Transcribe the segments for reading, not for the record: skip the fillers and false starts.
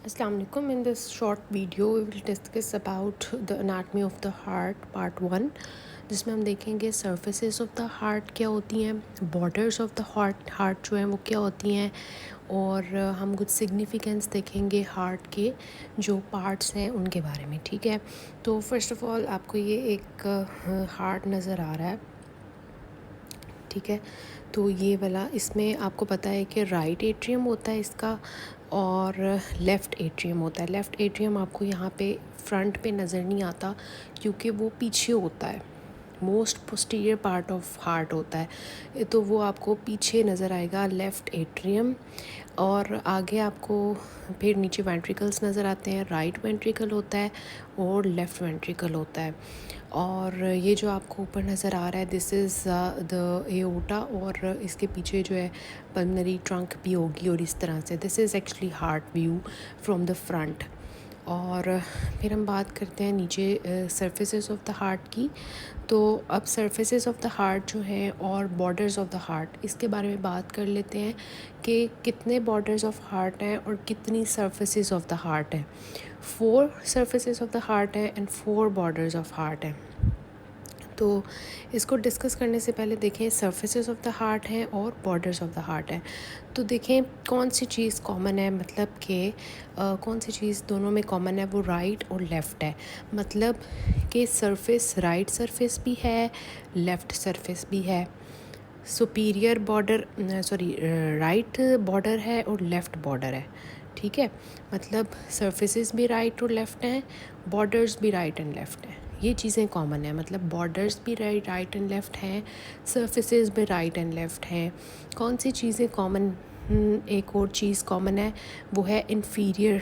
Assalamu alaikum. In this short video we will discuss about the anatomy of the heart part 1, जिसमें हम देखेंगे surfaces of the heart क्या होती हैं, borders of the heart जो हैं वो क्या होती हैं, और हम कुछ significance देखेंगे heart के जो parts हैं उनके बारे में. ठीक है, तो first of all आपको ये एक heart नज़र आ रहा है. ठीक है, तो ये वाला, इसमें आपको पता है कि राइट एट्रियम होता है इसका और लेफ़्ट एट्रियम होता है. लेफ़्ट एट्रियम आपको यहाँ पे फ्रंट पे नज़र नहीं आता क्योंकि वो पीछे होता है, most posterior part of heart होता है, तो वो आपको पीछे नज़र आएगा लेफ़्ट एट्रियम. और आगे आपको फिर नीचे वेंट्रिकल्स नज़र आते हैं. राइट वेंट्रिकल होता है और लेफ़्ट वेंट्रिकल होता है. और ये जो आपको ऊपर नज़र आ रहा है दिस इज़ द एओर्टा, और इसके पीछे जो है पल्मोनरी ट्रंक भी होगी और इस तरह से. This is actually heart view from the front. और फिर हम बात करते हैं नीचे सरफेसेस ऑफ द हार्ट की. तो अब सरफेसेस ऑफ द हार्ट जो हैं और बॉर्डर्स ऑफ द हार्ट, इसके बारे में बात कर लेते हैं कि कितने बॉर्डर्स ऑफ हार्ट हैं और कितनी सरफेसेस ऑफ द हार्ट हैं. 4 सरफेसेस ऑफ द हार्ट हैं एंड 4 बॉर्डर्स ऑफ हार्ट हैं. तो इसको डिस्कस करने से पहले देखें सरफेसेस ऑफ द हार्ट हैं और बॉर्डर्स ऑफ द हार्ट हैं. तो देखें कौन सी चीज़ कॉमन है, मतलब कि कौन सी चीज़ दोनों में कॉमन है, वो राइट और लेफ़्ट है. मतलब कि सरफेस राइट सरफेस भी है, लेफ़्ट सरफेस भी है. सुपीरियर बॉर्डर राइट बॉर्डर है और लेफ़्ट बॉर्डर है. ठीक है, मतलब सरफेसेस भी राइट और लेफ़्ट हैं, बॉर्डर्स भी राइट एंड लेफ़्ट हैं. ये चीज़ें कॉमन है, मतलब बॉर्डर्स भी राइट एंड लेफ़्ट हैं, सरफेसेस भी राइट एंड लेफ़्ट हैं. कौन सी चीज़ें कॉमन, एक और चीज़ कॉमन है वो है इन्फीरियर.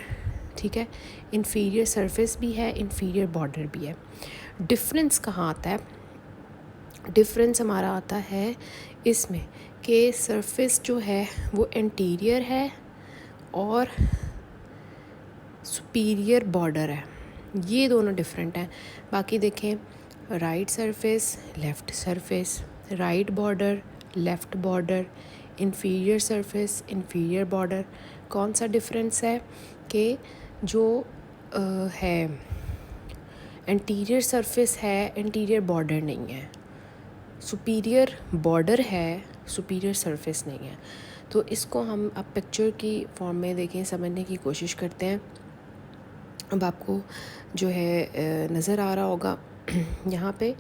ठीक है, इन्फीरियर सरफेस भी है, इन्फीरियर बॉर्डर भी है. डिफरेंस कहाँ आता है? डिफरेंस हमारा आता है इसमें कि सरफेस जो है वो एंटीरियर है और सुपीरियर बॉर्डर है. ये दोनों डिफरेंट हैं. बाकी देखें right surface, left surface, right border, left border, inferior surface, inferior border. कौन सा डिफरेंस है कि जो है एंटीरियर सरफेस है, एंटीरियर बॉर्डर नहीं है. सुपीरियर बॉर्डर है, सुपीरियर सरफेस नहीं है. तो इसको हम अब पिक्चर की फॉर्म में देखें, समझने की कोशिश करते हैं. अब आपको जो है नज़र आ रहा होगा यहाँ पे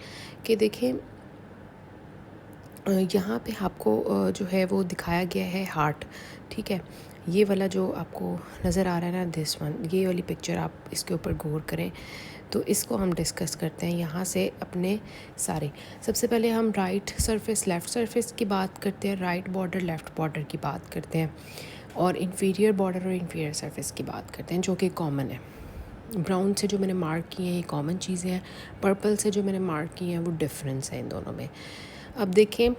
कि देखें यहाँ पे आपको जो है वो दिखाया गया है हार्ट. ठीक है, ये वाला जो आपको नज़र आ रहा है ना, दिस वन, ये वाली पिक्चर आप इसके ऊपर गौर करें. तो इसको हम डिस्कस करते हैं यहाँ से अपने सारे. सबसे पहले हम राइट सरफेस लेफ़्ट सरफेस की बात करते हैं, राइट बॉर्डर लेफ़्ट बॉर्डर की बात करते हैं, और इन्फीरियर बॉर्डर और इन्फीरियर सरफेस की बात करते हैं जो कि कॉमन है. ब्राउन से जो मैंने मार्क किए हैं ये कॉमन चीज़ें हैं, पर्पल से जो मैंने मार्क किए हैं वो डिफरेंस है इन दोनों में. अब देखें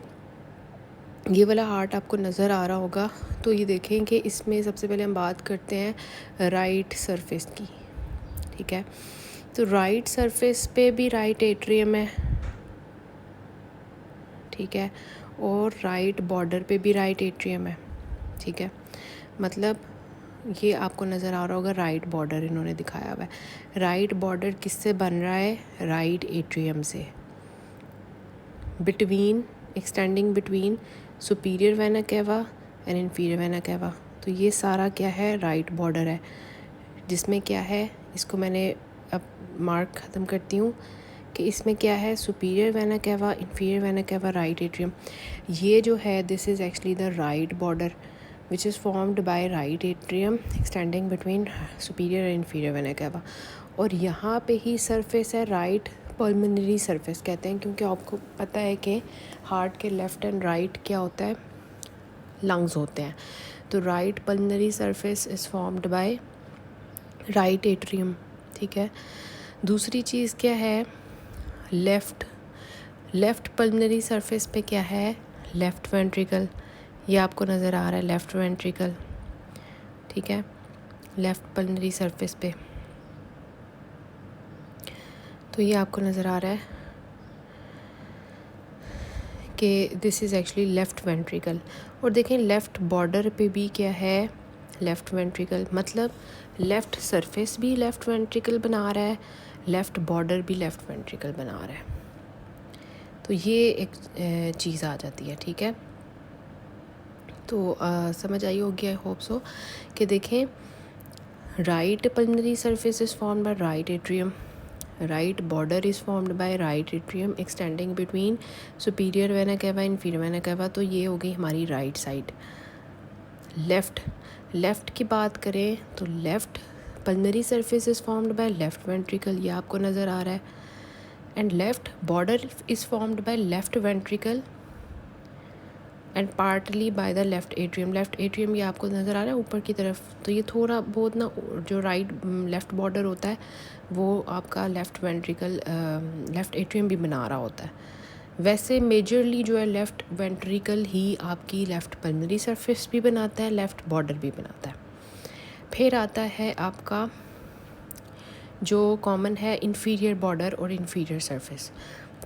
ये वाला हार्ट आपको नज़र आ रहा होगा. तो ये देखें कि इसमें सबसे पहले हम बात करते हैं राइट सरफेस की. ठीक है, तो राइट सरफेस पे भी राइट एट्रियम है. ठीक है, और राइट बॉर्डर पे भी राइट एट्रियम है. ठीक है, मतलब ये आपको नज़र आ रहा होगा राइट बॉर्डर इन्होंने दिखाया हुआ है. राइट बॉर्डर किससे बन रहा है? राइट एट्रियम से. Between, extending between superior vena cava and inferior vena cava. तो ये सारा क्या है? राइट बॉर्डर है, जिसमें क्या है, इसको मैंने अब मार्क ख़त्म करती हूँ कि इसमें क्या है, सुपीरियर वेना केवा, इन्फीरियर वेना केवा, राइट एट्रियम. ये जो है this is actually the right border which is formed by right atrium extending between superior and inferior vena cava. और यहाँ पे ही सरफेस है राइट पल्मोनरी सरफेस कहते हैं, क्योंकि आपको पता है कि हार्ट के लेफ़्ट एंड राइट क्या होता है, लंग्स होते हैं. तो right pulmonary surface is formed by right atrium. ठीक है, दूसरी चीज़ क्या है, लेफ़्ट पल्मोनरी सरफेस पे क्या है, लेफ़्ट वेंट्रिकल. ये आपको नज़र आ रहा है लेफ़्ट वेंट्रिकल. ठीक है, लेफ़्ट पल्मोनरी सरफेस पे, तो ये आपको नज़र आ रहा है कि this is actually left ventricle. और देखें लेफ़्ट बॉर्डर पे भी क्या है, लेफ़्ट वेंट्रिकल, मतलब लेफ़्ट सरफेस भी लेफ़्ट वेंट्रिकल बना रहा है, लेफ़्ट बॉर्डर भी लेफ़्ट वेंट्रिकल बना रहा है। तो ये एक चीज़ आ जाती है, ठीक है। तो समझ आई होगी, आई होप सो, कि देखें right pulmonary surface is formed by right atrium, right border is formed by right atrium extending between superior vena cava inferior vena cava। तो ये हो गई हमारी राइट साइड। लेफ़्ट की बात करें तो left pulmonary surface is formed by left ventricle, ये आपको नज़र आ रहा है, and left border is formed by left ventricle and partly by the left atrium ये आपको नज़र आ रहा है ऊपर की तरफ। तो ये थोड़ा बहुत ना जो लेफ़्ट बॉर्डर होता है वो आपका लेफ़्ट वेंट्रिकल लेफ़्ट एट्रियम भी बना रहा होता है। वैसे मेजरली जो है लेफ़्ट वेंट्रिकल ही आपकी लेफ़्ट पल्मोनरी सरफेस भी बनाता है, लेफ़्ट बॉर्डर भी बनाता है। फिर आता है आपका जो कॉमन है इंफीरियर बॉर्डर और इंफीरियर सरफेस।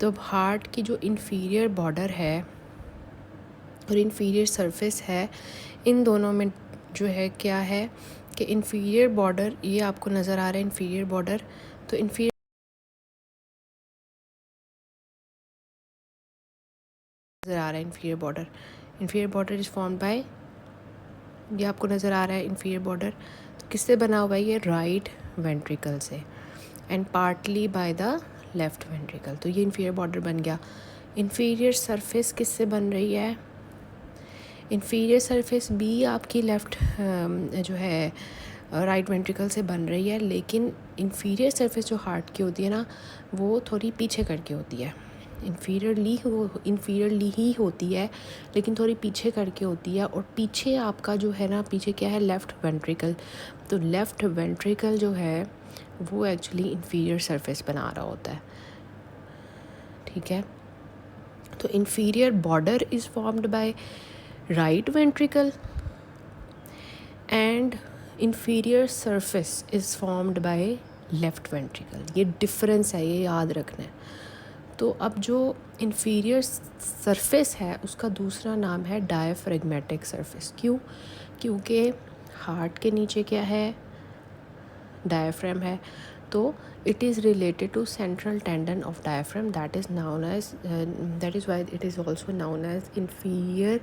तो हार्ट की जो इंफीरियर बॉर्डर है और इंफीरियर सरफेस है, इन दोनों में जो है क्या है कि इंफीरियर बॉर्डर, ये आपको नज़र आ रहा है इंफीरियर बॉर्डर, तो इंफीरियर नज़र आ रहा है inferior border is formed bye, ये आपको नज़र आ रहा है इंफीरियर बॉर्डर, तो किससे बना हुआ है ये राइट वेंट्रिकल से and partly by the left ventricle. तो ये इंफीरियर बॉर्डर बन गया। इंफीरियर सरफेस किससे बन रही है, इंफीरियर सरफेस भी आपकी लेफ़्ट जो है राइट वेंट्रिकल से बन रही है, लेकिन इंफीरियर सरफेस जो हार्ट की होती है ना वो थोड़ी पीछे करके होती है। इंफीरियरली ही होती है लेकिन थोड़ी पीछे करके होती है, और पीछे आपका जो है ना, पीछे क्या है, लेफ़्ट वेंट्रिकल। तो लेफ़्ट वेंट्रिकल जो है वो एक्चुअली इंफीरियर सरफेस बना रहा होता है, ठीक है। तो inferior border is formed by right ventricle and inferior surface is formed by left ventricle. ये डिफरेंस है, ये याद रखना है। तो अब जो inferior surface है उसका दूसरा नाम है डायफ्रेगमेटिक सरफेस। क्यों? क्योंकि हार्ट के नीचे क्या है, डायफ्राम है, तो it is related to central tendon of diaphragm, that is known as that is why it is also known as inferior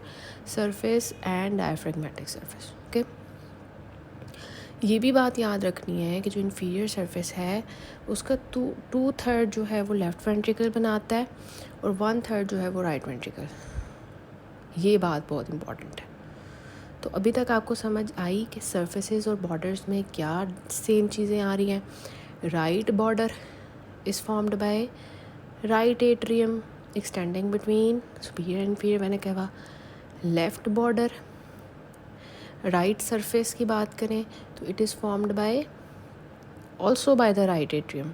surface and diaphragmatic surface। okay, ये भी बात याद रखनी है कि जो इन्फीरियर सरफेस है उसका 2/3 जो है वो लेफ़्ट वेंट्रिकल बनाता है और 1/3 जो है वो राइट वेंट्रिकल। ये बात बहुत इम्पॉर्टेंट है। तो अभी तक आपको समझ आई कि सरफेसेस और बॉर्डर्स में क्या सेम चीज़ें आ रही हैं। Right border is formed by right atrium extending between superior and inferior vena cava. Left border right surface की बात करें तो it is formed by also by the right atrium.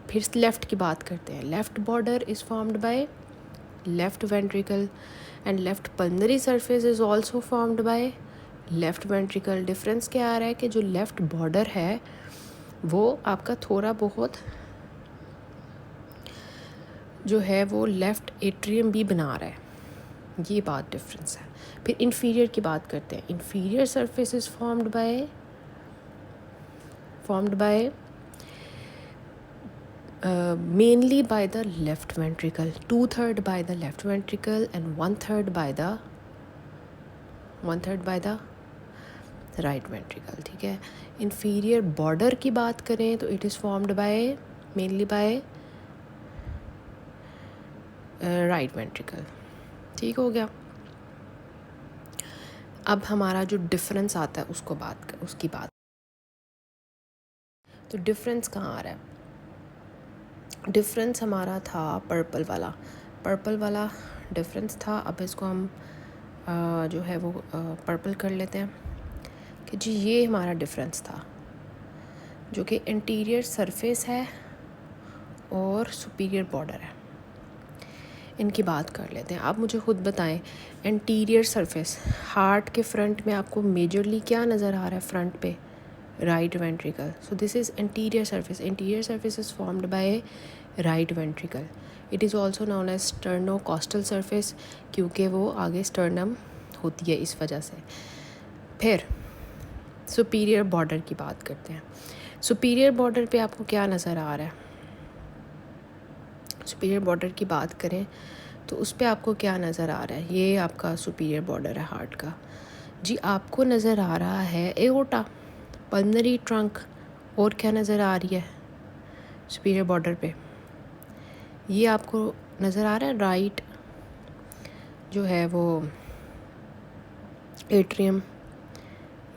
फिर लेफ़्ट की बात करते हैं, left border is formed by left ventricle and left pulmonary surface is also formed by left ventricle. Difference क्या आ रहा है कि जो लेफ़्ट बॉर्डर है वो आपका थोड़ा बहुत जो है वो लेफ़्ट एट्रियम भी बना रहा है, ये बात डिफरेंस है। फिर इंफीरियर की बात करते हैं, inferior surface is formed bye mainly by the left ventricle, 2/3 by the left ventricle and 1/3 by the right ventricle, ठीक है। inferior border की बात करें तो it is formed by mainly by right ventricle, ठीक हो गया। अब हमारा जो डिफरेंस आता है उसकी बात। तो डिफरेंस कहाँ आ रहा है, डिफरेंस हमारा था पर्पल वाला डिफरेंस था। अब इसको हम जो है वो पर्पल कर लेते हैं कि जी ये हमारा डिफरेंस था, जो कि इंटीरियर सरफेस है और सुपीरियर बॉर्डर है। इनकी बात कर लेते हैं। आप मुझे ख़ुद बताएं, इंटीरियर सरफेस हार्ट के फ्रंट में आपको मेजरली क्या नज़र आ रहा है, फ्रंट पे right ventricle. So this is interior surface is formed by right ventricle. It is also known as sternocostal surface, क्योंकि वो आगे स्टर्नम होती है इस वजह से। फिर सुपीरियर बॉर्डर की बात करते हैं। सुपीरियर बॉर्डर पे आपको क्या नज़र आ रहा है? सुपीरियर बॉर्डर की बात करें तो उस पे आपको क्या नज़र आ रहा है? ये आपका सुपीरियर बॉर्डर है हार्ट का जी। आपको नज़र आ रहा है एओर्टा, पल्मोनरी ट्रंक, और क्या नज़र आ रही है सुपीरियर बॉर्डर पे? ये आपको नज़र आ रहा है राइट जो है वो एट्रियम,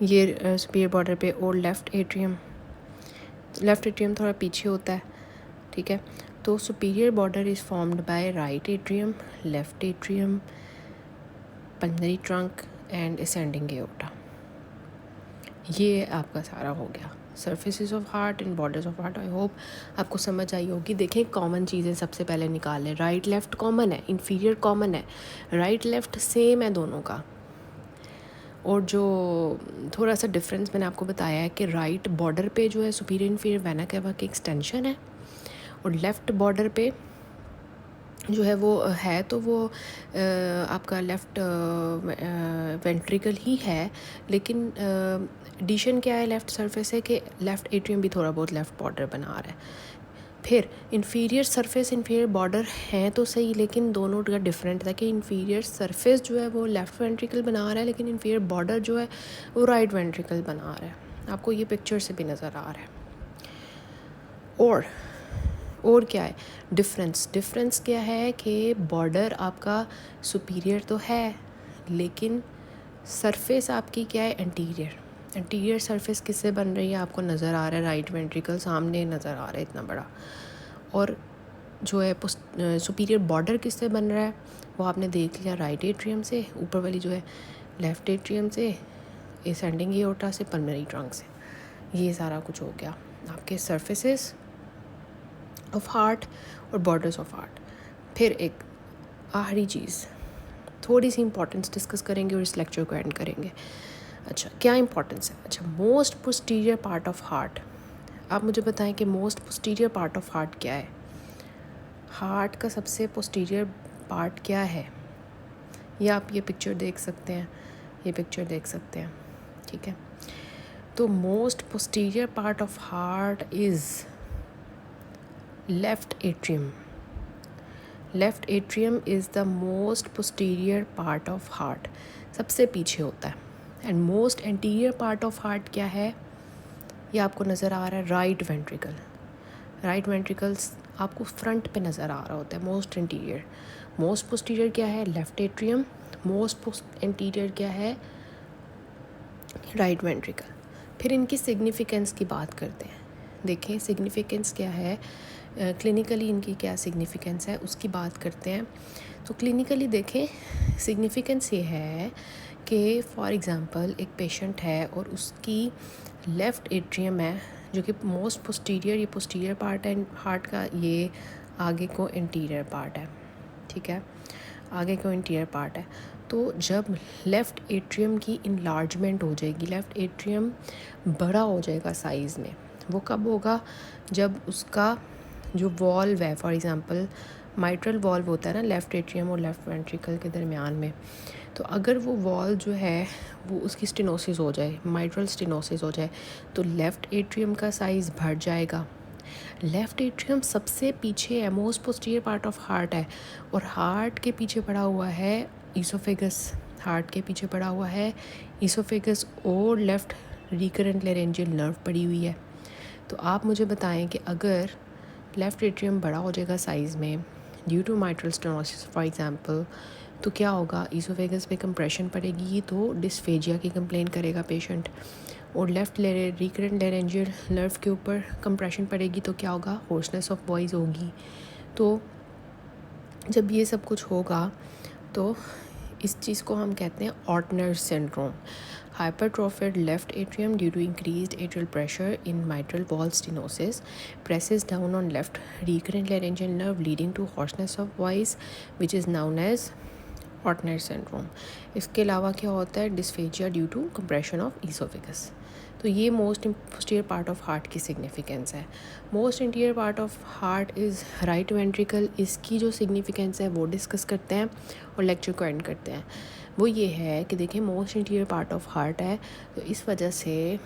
ये सुपीरियर बॉर्डर पे, और लेफ़्ट एट्रियम। लेफ़्ट एट्रियम थोड़ा पीछे होता है, ठीक है। तो superior border is formed by right atrium, left atrium, pulmonary trunk and ascending aorta. ये आपका सारा हो गया surfaces of heart and borders of heart. I hope आपको समझ आई होगी। देखें, कॉमन चीज़ें सबसे पहले निकाल लें। राइट लेफ़्ट कॉमन है, इन्फीरियर कॉमन है, राइट लेफ़्ट सेम है दोनों का। और जो थोड़ा सा डिफरेंस मैंने आपको बताया है कि राइट बॉर्डर पे जो है सुपीरियर इन्फीरियर वेना केवा की एक्सटेंशन है, और लेफ़्ट बॉर्डर पे जो है वो है तो वो आपका लेफ़्ट वेंट्रिकल ही है, लेकिन एडिशन क्या है लेफ़्ट सरफेस है कि लेफ़्ट एट्रियम भी थोड़ा बहुत लेफ़्ट बॉर्डर बना रहा है। फिर इन्फीरियर सरफेस इन्फीरियर बॉर्डर हैं तो सही, लेकिन दोनों का डिफरेंट था कि इन्फीरियर सरफेस जो है वो लेफ़्ट वेंट्रिकल बना रहा है, लेकिन इन्फीरियर बॉर्डर जो है वो राइट वेंट्रिकल बना रहा है। आपको ये पिक्चर से भी नज़र आ रहा है। और क्या है डिफरेंस क्या है कि बॉर्डर आपका सुपीरियर तो है, लेकिन सरफेस आपकी क्या है एंटीरियर सरफेस किससे बन रही है? आपको नज़र आ रहा है राइट वेंट्रिकल सामने नज़र आ रहा है इतना बड़ा। और जो है सुपीरियर बॉर्डर किससे बन रहा है वो आपने देख लिया राइट एट्रियम से, ऊपर वाली जो है लेफ़्ट एट्रियम से, असेंडिंग एओर्टा से, पल्मोनरी ट्रंक से। ये सारा कुछ हो गया आपके सरफेसेस ऑफ हार्ट और बॉर्डर्स ऑफ हार्ट। फिर एक आखिरी चीज़, थोड़ी सी इंपॉर्टेंस डिस्कस करेंगे और इस लेक्चर को एंड करेंगे। अच्छा, क्या इंपॉर्टेंस है? अच्छा, most posterior part of heart. आप मुझे बताएं कि most posterior part of heart क्या है? हार्ट का सबसे पोस्टीरियर पार्ट क्या है? या आप ये पिक्चर देख सकते हैं, ये पिक्चर देख सकते हैं, ठीक है। तो most posterior part of heart is left atrium. Left atrium is the most posterior part of heart, सबसे पीछे होता है। And most anterior part of heart क्या है? ये आपको नज़र आ रहा है राइट वेंट्रिकल। राइट वेंट्रिकल्स आपको फ्रंट पे नज़र आ रहा होता है। मोस्ट एंटीरियर, मोस्ट पोस्टीरियर क्या है? Left atrium. मोस्ट एंटीरियर क्या है? Right ventricle. फिर इनकी सिग्निफिकेंस की बात करते हैं। देखें सिग्निफिकेंस क्या है, क्लिनिकली इनकी क्या सिग्निफिकेंस है उसकी बात करते हैं। तो क्लिनिकली देखें सिग्निफिकेंस ये है कि फॉर एग्ज़ाम्पल एक पेशेंट है और उसकी लेफ़्ट एट्रियम है जो कि मोस्ट पोस्टीरियर, ये पोस्टीरियर पार्ट है हार्ट का, ये आगे को इंटीरियर पार्ट है, ठीक है, आगे को इंटीरियर पार्ट है। तो जब लेफ़्ट एट्रियम की इनलार्जमेंट हो जाएगी, लेफ़्ट एट्रियम बड़ा हो जाएगा साइज़ में, वो कब होगा? जब उसका जो वॉल्व है, फॉर एग्ज़ाम्पल माइट्रल वॉल्व होता है ना लेफ़्ट एट्रियम और लेफ़्ट वेंट्रिकल के दरमियान में, तो अगर वो वॉल जो है वो उसकी स्टेनोसिस हो जाए, माइट्रल स्टेनोसिस हो जाए, तो लेफ़्ट एट्रियम का साइज़ बढ़ जाएगा। लेफ़्ट एट्रियम सबसे पीछे है, most posterior part of heart है, और हार्ट के पीछे पड़ा हुआ है ईसोफेगस। हार्ट के पीछे पड़ा हुआ है ईसोफेगस और लेफ़्ट रिकरेंट लेरेंजियल नर्व पड़ी हुई है। तो आप मुझे बताएं कि अगर लेफ़्ट एट्रियम बड़ा हो जाएगा साइज़ में due to mitral stenosis for example, तो क्या होगा? ईसोफेगस पे कंप्रेशन पड़ेगी तो डिस्फेजिया की कंप्लेन करेगा पेशेंट, और लेफ़्ट रिकरेंट लेरेंजियल नर्व के ऊपर कंप्रेशन पड़ेगी तो क्या होगा? होर्सनेस ऑफ वॉइस होगी। तो जब ये सब कुछ होगा तो इस चीज़ को हम कहते हैं ऑर्टनर syndrome. Hypertrophied left atrium due to increased atrial pressure in mitral valve stenosis presses down on left recurrent laryngeal nerve leading to hoarseness of voice, which is known as Ortner syndrome. इसके अलावा क्या होता है? Dysphagia due to compression of oesophagus. तो ये most posterior part of heart की significance है। Most interior part of heart is right ventricle. इसकी जो सिग्निफिकेंस है वो डिस्कस करते हैं और लेक्चर को एंड करते हैं। वो ये है कि देखिए most interior part of heart है, तो इस वजह से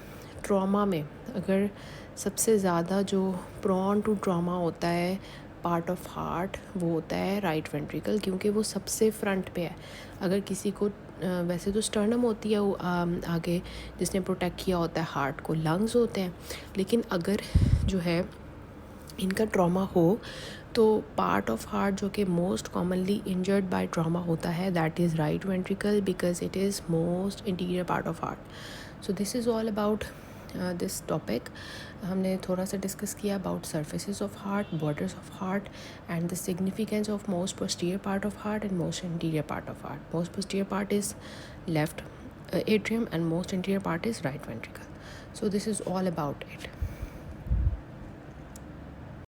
ट्रॉमा में अगर सबसे ज़्यादा जो प्रॉन टू ट्रॉमा होता है पार्ट ऑफ हार्ट वो होता है राइट वेंट्रिकल, क्योंकि वो सबसे फ्रंट पे है। अगर किसी को वैसे तो स्टर्नम होती है आगे जिसने प्रोटेक्ट किया होता है हार्ट को, लंग्स होते हैं, लेकिन अगर जो है इनका ट्रॉमा हो तो पार्ट ऑफ हार्ट जो कि most commonly injured by trauma होता है that is right ventricle, because it is most interior part of heart. So this is all about this topic. हमने थोड़ा सा डिस्कस किया about surfaces of heart, borders of heart and the significance of most posterior part of heart and most interior part of heart. Most posterior part is left atrium and most interior part is right ventricle. So this is all about it.